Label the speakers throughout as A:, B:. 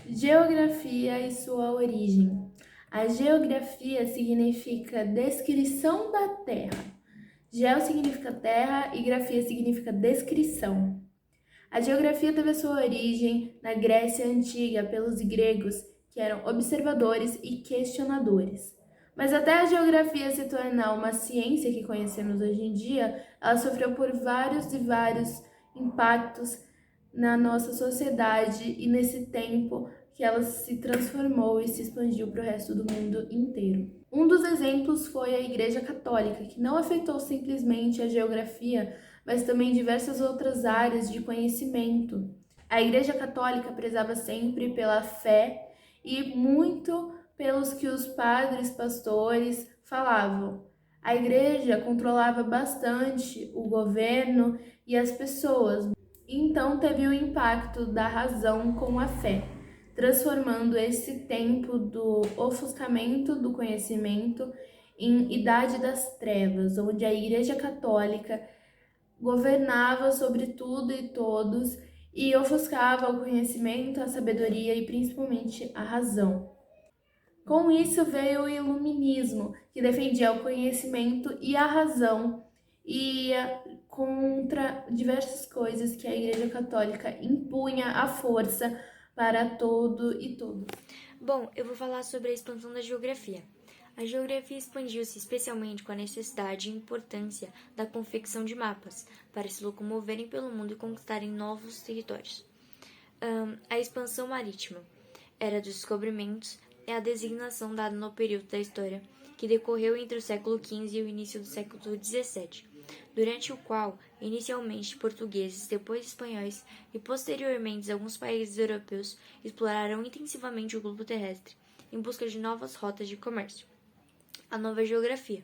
A: Geografia e sua origem. A geografia significa descrição da Terra. Geo significa terra e grafia significa descrição. A geografia teve a sua origem na Grécia Antiga pelos gregos, que eram observadores e questionadores. Mas até a geografia se tornar uma ciência que conhecemos hoje em dia, ela sofreu por vários impactos na nossa sociedade e nesse tempo que ela se transformou e se expandiu para o resto do mundo inteiro. Um dos exemplos foi a Igreja Católica, que não afetou simplesmente a geografia, mas também diversas outras áreas de conhecimento. A Igreja Católica prezava sempre pela fé e muito pelos que os padres, pastores falavam. A igreja controlava bastante o governo e as pessoas, então teve o impacto da razão com a fé, transformando esse tempo do ofuscamento do conhecimento em Idade das Trevas, onde a Igreja Católica governava sobre tudo e todos e ofuscava o conhecimento, a sabedoria e principalmente a razão. Com isso veio o Iluminismo, que defendia o conhecimento e a razão e ia contra diversas coisas que a Igreja Católica impunha à força para todo e todos.
B: Bom, eu vou falar sobre a expansão da geografia. A geografia expandiu-se especialmente com a necessidade e importância da confecção de mapas para se locomoverem pelo mundo e conquistarem novos territórios. A expansão marítima era dos descobrimentos é a designação dada no período da história que decorreu entre o século XV e o início do século XVII, durante o qual, inicialmente portugueses, depois espanhóis e posteriormente alguns países europeus exploraram intensivamente o globo terrestre em busca de novas rotas de comércio. A nova geografia.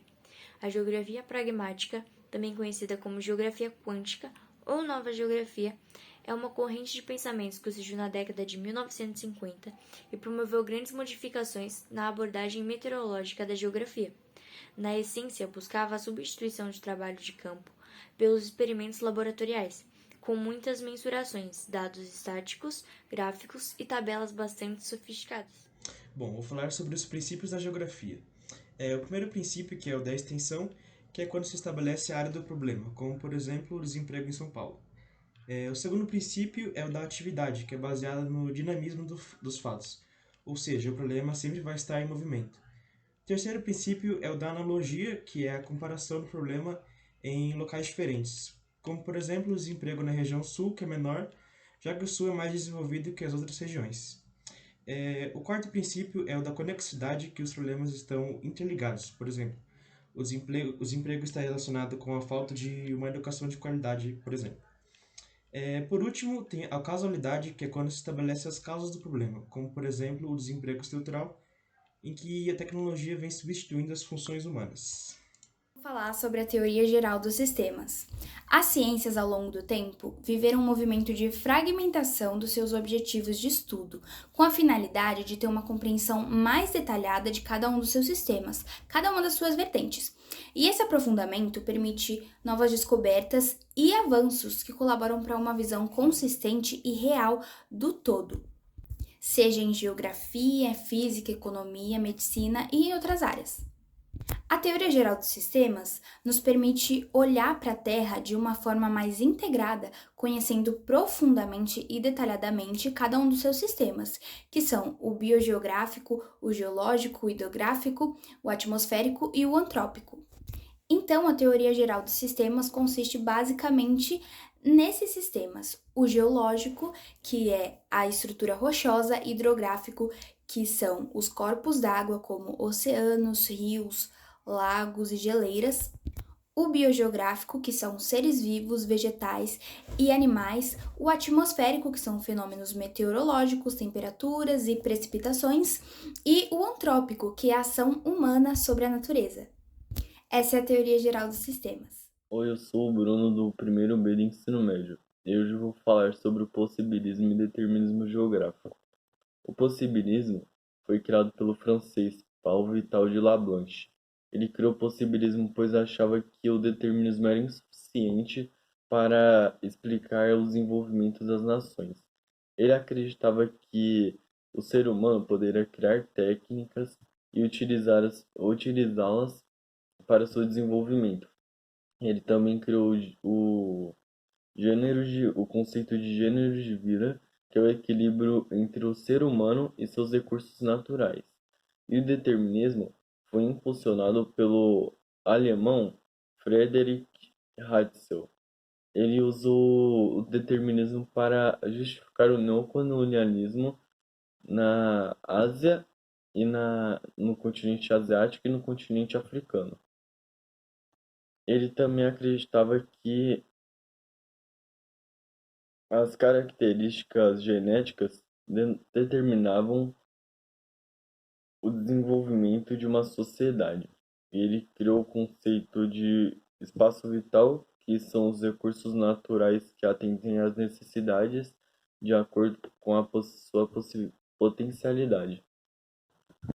B: A geografia pragmática, também conhecida como geografia quântica ou nova geografia, é uma corrente de pensamentos que surgiu na década de 1950 e promoveu grandes modificações na abordagem meteorológica da geografia. Na essência, buscava a substituição de trabalho de campo pelos experimentos laboratoriais, com muitas mensurações, dados estáticos, gráficos e tabelas bastante sofisticadas.
C: Bom, vou falar sobre os princípios da geografia. O primeiro princípio, que é o da extensão, que é quando se estabelece a área do problema, como, por exemplo, o desemprego em São Paulo. O segundo princípio é o da atividade, que é baseado no dinamismo dos fatos, ou seja, o problema sempre vai estar em movimento. O terceiro princípio é o da analogia, que é a comparação do problema em locais diferentes, como, por exemplo, o desemprego na região sul, que é menor, já que o sul é mais desenvolvido que as outras regiões. O quarto princípio é o da conexidade, que os problemas estão interligados. Por exemplo, o desemprego está relacionado com a falta de uma educação de qualidade, por exemplo. Por último, tem a causalidade, que é quando se estabelece as causas do problema, como, por exemplo, o desemprego estrutural, em que a tecnologia vem substituindo as funções humanas.
D: Falar sobre a teoria geral dos sistemas. As ciências, ao longo do tempo, viveram um movimento de fragmentação dos seus objetivos de estudo, com a finalidade de ter uma compreensão mais detalhada de cada um dos seus sistemas, cada uma das suas vertentes. E esse aprofundamento permite novas descobertas e avanços que colaboram para uma visão consistente e real do todo, seja em geografia, física, economia, medicina e em outras áreas. A teoria geral dos sistemas nos permite olhar para a Terra de uma forma mais integrada, conhecendo profundamente e detalhadamente cada um dos seus sistemas, que são o biogeográfico, o geológico, o hidrográfico, o atmosférico e o antrópico. Então, a teoria geral dos sistemas consiste basicamente nesses sistemas: o geológico, que é a estrutura rochosa, hidrográfico, que são os corpos d'água, como oceanos, rios, lagos e geleiras; o biogeográfico, que são seres vivos, vegetais e animais; o atmosférico, que são fenômenos meteorológicos, temperaturas e precipitações; e o antrópico, que é a ação humana sobre a natureza. Essa é a teoria geral dos sistemas.
E: Oi, eu sou o Bruno do primeiro B do ensino médio e hoje eu vou falar sobre o possibilismo e determinismo geográfico. O possibilismo foi criado pelo francês Paul Vital de Lablanche. Ele criou o possibilismo pois achava que o determinismo era insuficiente para explicar o desenvolvimento das nações. Ele acreditava que o ser humano poderia criar técnicas e utilizá-las para seu desenvolvimento. Ele também criou o conceito de gênero de vida, que é o equilíbrio entre o ser humano e seus recursos naturais. E o determinismo foi impulsionado pelo alemão Friedrich Ratzel. Ele usou o determinismo para justificar o neocolonialismo na Ásia e no continente asiático e no continente africano. Ele também acreditava que as características genéticas determinavam o desenvolvimento de uma sociedade. Ele criou o conceito de espaço vital, que são os recursos naturais que atendem às necessidades de acordo com a sua potencialidade.